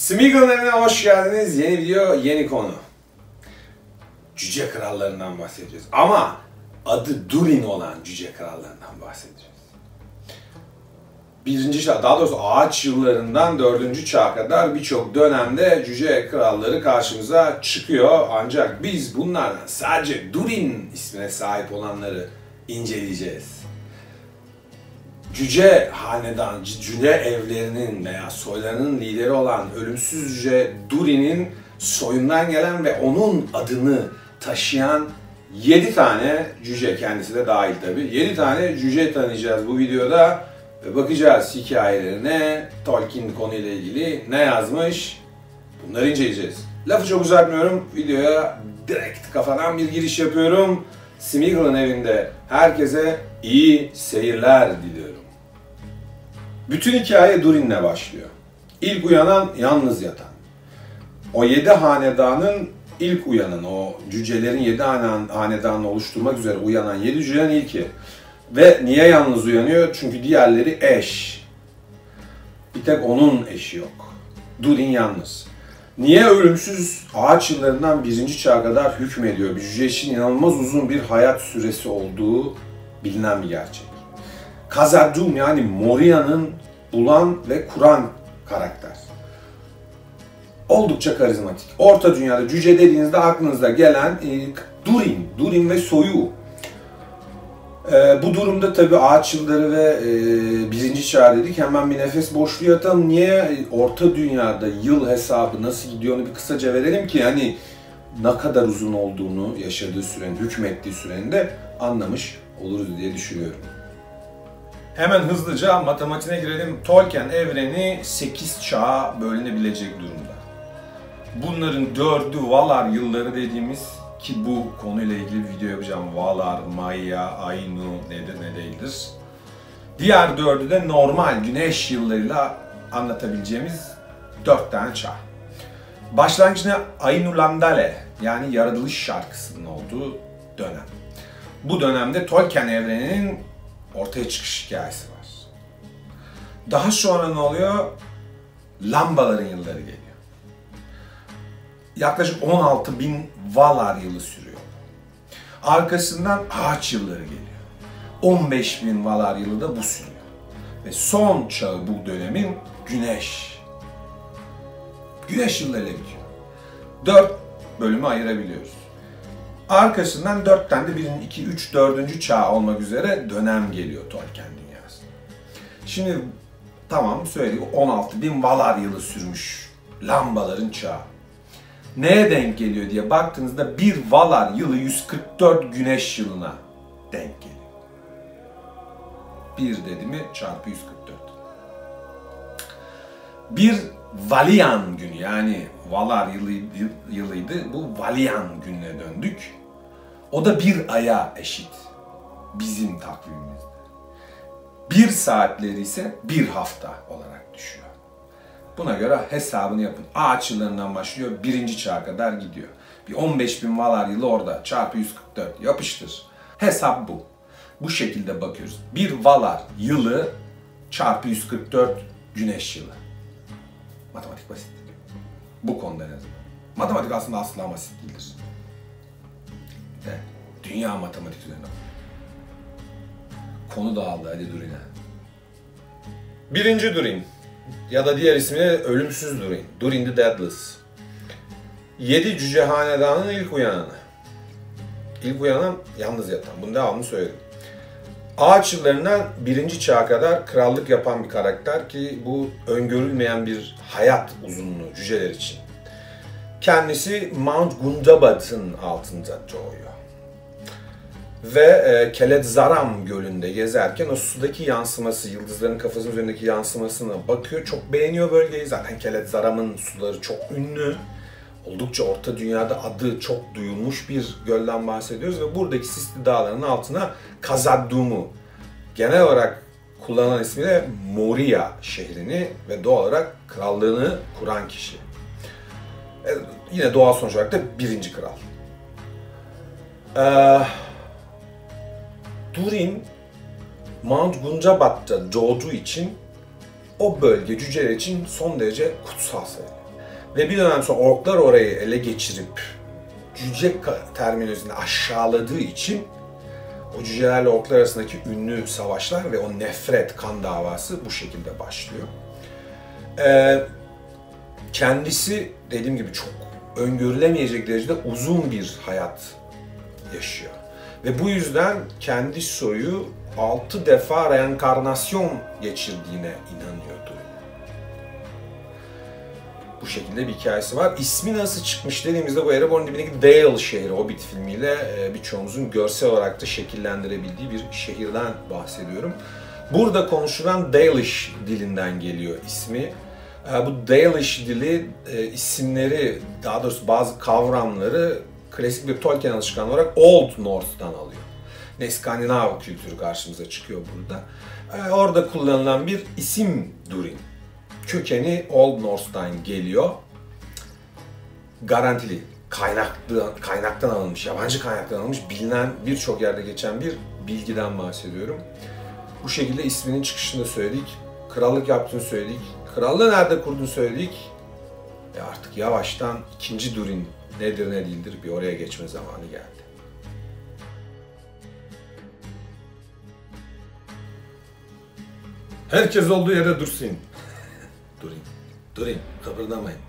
Smeagol'un evine hoş geldiniz. Yeni video, yeni konu. Cüce krallarından bahsedeceğiz. Ama adı Durin olan cüce krallarından bahsedeceğiz. Birinci çağ, daha doğrusu ağaç yıllarından 4. çağa kadar birçok dönemde cüce kralları karşımıza çıkıyor. Ancak biz bunlardan sadece Durin ismine sahip olanları inceleyeceğiz. Cüce hanedan, cüce evlerinin veya soylarının lideri olan ölümsüz cüce Durin'in soyundan gelen ve onun adını taşıyan 7 tane cüce, kendisi de dahil tabi, 7 tane cüce tanıyacağız bu videoda ve bakacağız hikayelerine, Tolkien konuyla ilgili ne yazmış, bunları inceleyeceğiz. Lafı çok uzatmıyorum, videoya direkt kafadan bir giriş yapıyorum. Smeagol'un evinde herkese iyi seyirler diliyorum. Bütün hikaye Durin'le başlıyor. İlk uyanan yalnız yatan. O 7 hanedanın ilk uyanan, o cücelerin 7 hanedanını oluşturmak üzere uyanan 7 cücenin ilki. Ve niye yalnız uyanıyor? Çünkü diğerleri eş. Bir tek onun eşi yok. Durin yalnız. Niye ölümsüz ağaç yıllarından 1. çağa kadar hükmediyor? Bir cüce için inanılmaz uzun bir hayat süresi olduğu bilinen bir gerçek. Khazad-dûm yani Moria'nın bulan ve kuran karakter. Oldukça karizmatik. Orta Dünya'da cüce dediğinizde aklınıza gelen Durin ve soyu. Bu durumda tabi ağaç yılları ve 1. çağ dedik. Hemen bir nefes boşluğu yatalım. Niye Orta Dünya'da yıl hesabı nasıl gidiyor onu bir kısaca verelim ki hani ne kadar uzun olduğunu yaşadığı sürenin, hükmettiği sürenin de anlamış oluruz diye düşünüyorum. Hemen hızlıca matematiğine girelim. Tolkien evreni 8 çağa bölünebilecek durumda. Bunların 4'ü Valar yılları dediğimiz, ki bu konuyla ilgili bir video yapacağım. Valar, Maya, Ainu nedir ne değildir. Diğer 4'ü de normal güneş yıllarıyla anlatabileceğimiz 4 tane çağ. Başlangıçta Ainu Landale yani yaratılış şarkısının olduğu dönem. Bu dönemde Tolkien evreninin ortaya çıkış hikayesi var. Daha sonra ne oluyor? Lambaların yılları geliyor. Yaklaşık 16.000 Valar yılı sürüyor. Arkasından ağaç yılları geliyor. 15.000 Valar yılı da bu sürüyor. Ve son çağı bu dönemin güneş. Güneş yıllarıyla bitiyor. 4 bölümü ayırabiliyoruz. Arkasından 4 tane de 1, 2, 3, 4. çağ olmak üzere dönem geliyor Tolkien dünyasına. Şimdi tamam söyledik 16.000 Valar yılı sürmüş lambaların çağı. Neye denk geliyor diye baktığınızda bir Valar yılı 144 güneş yılına denk geliyor. 1 dedi mi çarpı 144. Bir Valian günü yani Valar yılıydı. Bu Valian gününe döndük. O da bir aya eşit. Bizim takvimimizde. 1 saatleri ise 1 hafta olarak düşüyor. Buna göre hesabını yapın. Ağaç yıllarından başlıyor, 1. çağa kadar gidiyor. Bir 15.000 Valar yılı orada. Çarpı 144 yapıştır. Hesap bu. Bu şekilde bakıyoruz. Bir Valar yılı çarpı 144 güneş yılı. Matematik basit. Bu konuda en azından. Matematik aslında asla basit değildir. De, dünya matematik üzerine. Konu dağıldı, hadi Durin'e. 1. Durin ya da diğer ismi ölümsüz Durin. Durin the Deathless. 7 cüce hanedanın ilk uyananı. İlk uyanan yalnız yatan. Bunu devamlı söyledim. Ağaç yıllarından 1. çağa kadar krallık yapan bir karakter ki bu öngörülmeyen bir hayat uzunluğu cüceler için. Kendisi Mount Gundabad'ın altında doğuyor. Ve Kelet-Zaram gölünde gezerken o sudaki yansıması, yıldızların kafasının üzerindeki yansımasına bakıyor. Çok beğeniyor bölgeyi. Zaten Kelet-Zaram'ın suları çok ünlü. Oldukça Orta Dünya'da adı çok duyulmuş bir gölden bahsediyoruz ve buradaki sisli dağların altına Khazad-dûm'u, genel olarak kullanılan ismiyle Moria şehrini ve doğal olarak krallığını kuran kişi. Yine doğal sonuç olarak da 1. kral. Durin, Mount Gundabad'da doğduğu için o bölge cüceler için son derece kutsal sayılır. Ve bir dönem sonra orklar orayı ele geçirip cüce terminolojisini aşağıladığı için o cücelerle orklar arasındaki ünlü savaşlar ve o nefret, kan davası bu şekilde başlıyor. Kendisi dediğim gibi çok öngörülemeyecek derecede uzun bir hayat yaşıyor. Ve bu yüzden kendi soyu 6 defa reenkarnasyon geçirdiğine inanıyordu. Bu şekilde bir hikayesi var. İsmi nasıl çıkmış dediğimizde bu Erebord'un dibindeki Dale şehri, Hobbit filmiyle birçoğumuzun görsel olarak da şekillendirebildiği bir şehirden bahsediyorum. Burada konuşulan Dalish dilinden geliyor ismi. Bu Dalish dili isimleri, daha doğrusu bazı kavramları klasik bir Tolkien alışkanlığı olarak Old Norse'dan alıyor. Ne İskandinav kültürü karşımıza çıkıyor burada. Orada kullanılan bir isim Durin. Kökeni Old Norse'dan geliyor. Garantili, kaynaktan alınmış, yabancı kaynaktan alınmış, bilinen birçok yerde geçen bir bilgiden bahsediyorum. Bu şekilde isminin çıkışını söyledik, krallık yaptığını söyledik, krallığı nerede kurduğunu söyledik. Artık yavaştan 2. Durin nedir ne değildir bir oraya geçme zamanı geldi. Herkes olduğu yerde dursun. Durin, kıpırdamayın.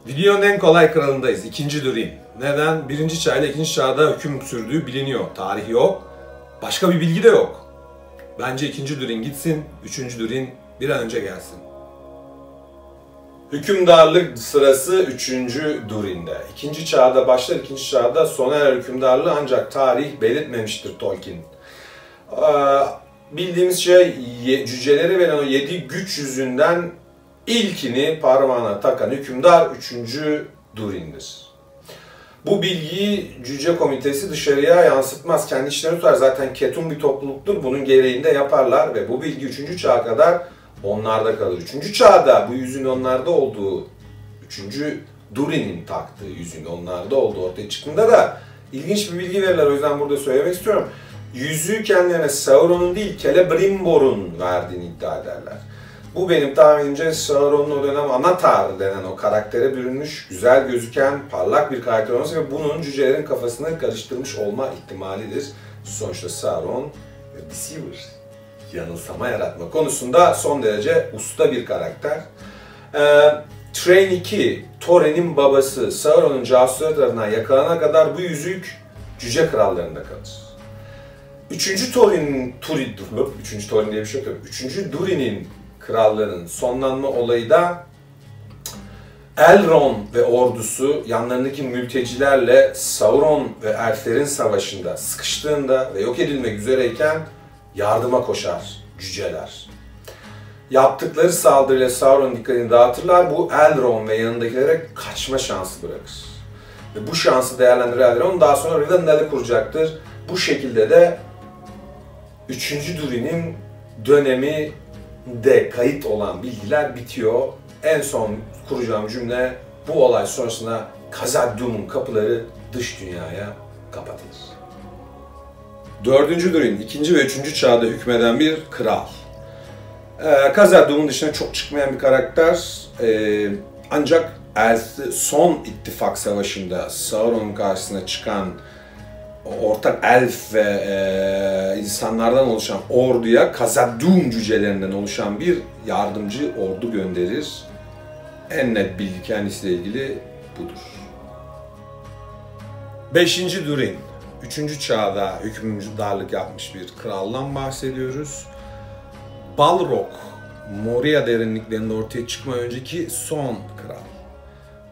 Videonun en kolay kralındayız, 2. Durin. Neden? 1. Çağ ile 2. Çağ'da hüküm sürdüğü biliniyor. Tarih yok, başka bir bilgi de yok. Bence 2. Durin gitsin, 3. Durin bir an önce gelsin. Hükümdarlık sırası 3. Durin'de. 2. Çağ'da başlar, 2. Çağ'da sona erer hükümdarlığı ancak tarih belirtmemiştir Tolkien. Bildiğimiz şey cüceleri veren o 7 güç yüzünden ilkini parmağına takan hükümdar 3. Durin'dir. Bu bilgiyi cüce komitesi dışarıya yansıtmaz. Kendi işlerini tutar. Zaten ketum bir topluluktur. Bunun gereğini de yaparlar ve bu bilgi 3. Çağa kadar onlarda kalır. 3. Çağda bu yüzün onlarda olduğu, 3. Durin'in taktığı yüzün onlarda olduğu ortaya çıktığında da ilginç bir bilgi verirler. O yüzden burada söylemek istiyorum. Yüzüğü kendilerine Sauron'un değil, Celebrimbor'un verdiğini iddia ederler. Bu benim tahminimce Sauron'un o dönem Anatar denen o karaktere bürünmüş, güzel gözüken, parlak bir karakter olması ve bunun cücelerin kafasını karıştırmış olma ihtimalidir. Sonuçta Sauron, deceiver, yanılsama yaratma konusunda son derece usta bir karakter. Train 2, Thorin'in babası Sauron'un casusları tarafından yakalanana kadar bu yüzük cüce krallarında kalır. 3. Thorin diye bir şey yok. 3. Durin'in krallığının sonlanma olayı da Elrond ve ordusu yanlarındaki mültecilerle Sauron ve elflerin savaşında sıkıştığında ve yok edilmek üzereyken yardıma koşar cüceler. Yaptıkları saldırıyla Sauron'un dikkatini dağıtırlar. Bu Elrond ve yanındakilere kaçma şansı bırakır. Ve bu şansı değerlendiren Elrond daha sonra Rivendell'i kuracaktır. Bu şekilde de 3. Durin'in dönemi de kayıt olan bilgiler bitiyor. En son kuracağım cümle bu olay sonrasında Khazad-dûm'un kapıları dış dünyaya kapatılır. 4. Durin, 2. ve 3. çağda hükmeden bir kral. Khazad-dûm'un dışına çok çıkmayan bir karakter. Ancak son ittifak savaşında Sauron'un karşısına çıkan ortak elf ve insanlardan oluşan orduya Khazad-dûm cücelerinden oluşan bir yardımcı ordu gönderir. En net bilgi kendisiyle ilgili budur. 5. Durin, 3. çağda hükümdarlık yapmış bir kraldan bahsediyoruz. Balrog, Moria derinliklerinde ortaya çıkmadan önceki son kral.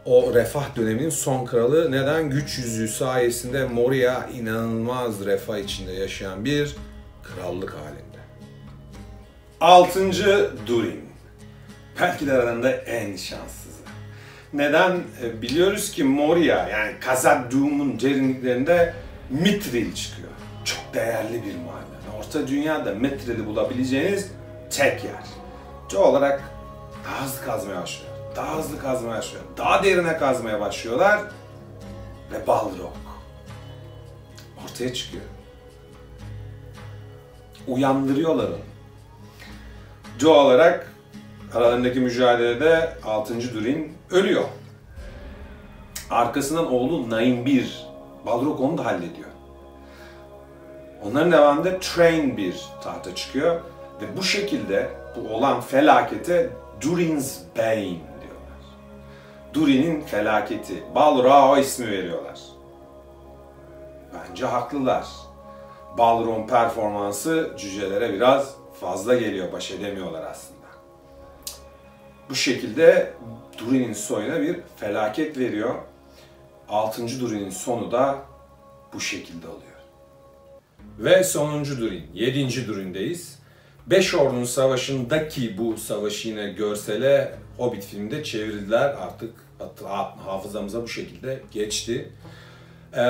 O refah döneminin son kralı. Neden? Güç yüzüğü sayesinde Moria inanılmaz refah içinde yaşayan bir krallık halinde. 6. Durin. Belki de aralarında en şanssızı. Neden? Biliyoruz ki Moria, yani Khazad-dûm'un derinliklerinde Mithril çıkıyor. Çok değerli bir maden. Orta Dünya'da Mithril'i bulabileceğiniz tek yer. Doğal olarak daha hızlı kazmaya başlıyor. Daha hızlı kazmaya başlıyor. Daha derine kazmaya başlıyorlar. Ve Balrog ortaya çıkıyor. Uyandırıyorlar onu. Doğal olarak aralarındaki mücadelede 6. Durin ölüyor. Arkasından oğlu Naim 1, Balrog onu da hallediyor. Onların devamında Train 1 tahta çıkıyor ve bu şekilde bu olan felakete Durin's Bane diyorlar. Durin'in felaketi. Balrog'a o ismi veriyorlar. Bence haklılar. Balrog'un performansı cücelere biraz fazla geliyor, baş edemiyorlar aslında. Bu şekilde Durin'in soyuna bir felaket veriyor. 6. Durin'in sonu da bu şekilde oluyor. Ve sonuncu Durin, 7. Durin'deyiz. Beş Ordunun Savaşı'ndaki bu savaşı yine görsele Hobbit filminde çevirdiler. Artık hafızamıza bu şekilde geçti.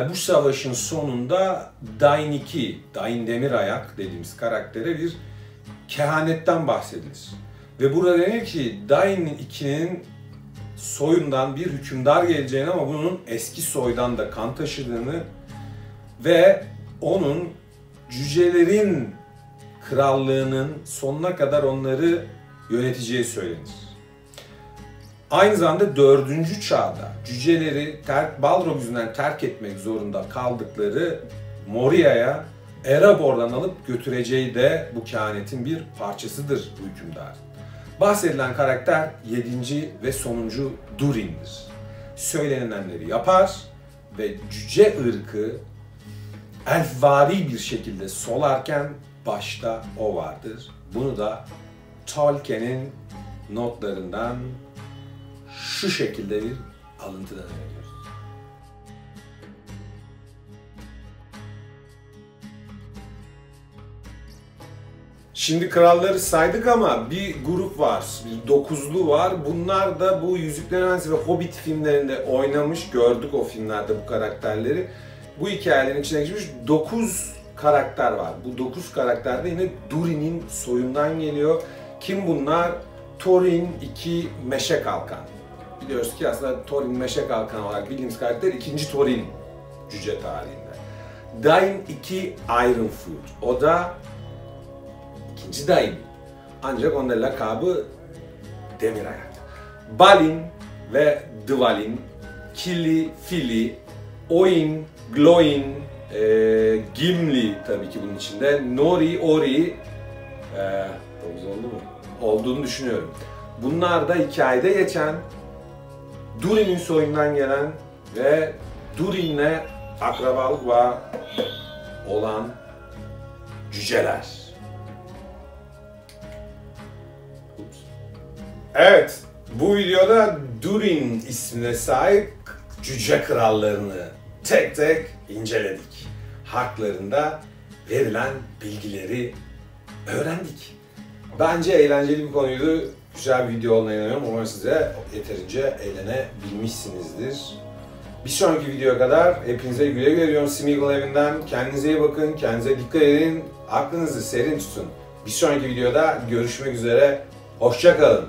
Bu savaşın sonunda Dain 2, Dain Demirayak dediğimiz karaktere bir kehanetten bahsedilir. Ve burada denir ki Dain 2'nin soyundan bir hükümdar geleceğini ama bunun eski soydan da kan taşıdığını ve onun cücelerin krallığının sonuna kadar onları yöneteceği söylenir. Aynı zamanda 4. çağda cüceleri Balrog yüzünden terk etmek zorunda kaldıkları Moria'ya Erebor'dan alıp götüreceği de bu kehanetin bir parçasıdır bu hükümdar. Bahsedilen karakter 7. ve sonuncu Durin'dir. Söylenilenleri yapar ve cüce ırkı elfvari bir şekilde solarken başta o vardır. Bunu da Tolkien'in notlarından şu şekilde bir alıntıdan ediyoruz. Şimdi kralları saydık ama bir grup var, bir 9'lu var. Bunlar da bu Yüzüklerin Efendisi ve Hobbit filmlerinde oynamış, gördük o filmlerde bu karakterleri. Bu hikayelerin içine geçmiş 9 karakter var. Bu 9 karakter de yine Durin'in soyundan geliyor. Kim bunlar? Thorin 2 Meşe Kalkan. Biliyoruz ki aslında Thorin Meşe Kalkan olarak bildiğimiz karakter 2. Thorin cüce tarihinde. Dain 2 Ironfoot. O da 2. Dain. Ancak onun lakabı Demirayak. Balin ve Dvalin, Kili, Fili, Oin, Glóin, Gimli tabii ki bunun içinde, Nori, Ori, oldu mu? Olduğunu düşünüyorum. Bunlar da hikayede geçen, Durin'in soyundan gelen ve Durin'le akrabalık bağı olan cüceler. Evet, bu videoda Durin ismine sahip cüce krallarını tek tek inceledik. Haklarında verilen bilgileri öğrendik. Bence eğlenceli bir konuydu. Güzel bir video olduğuna inanıyorum. Umarım size yeterince eğlenebilmişsinizdir. Bir sonraki videoya kadar hepinize güle güle diyorum Smeagol evinden. Kendinize iyi bakın, kendinize dikkat edin. Aklınızı serin tutun. Bir sonraki videoda görüşmek üzere. Hoşça kalın.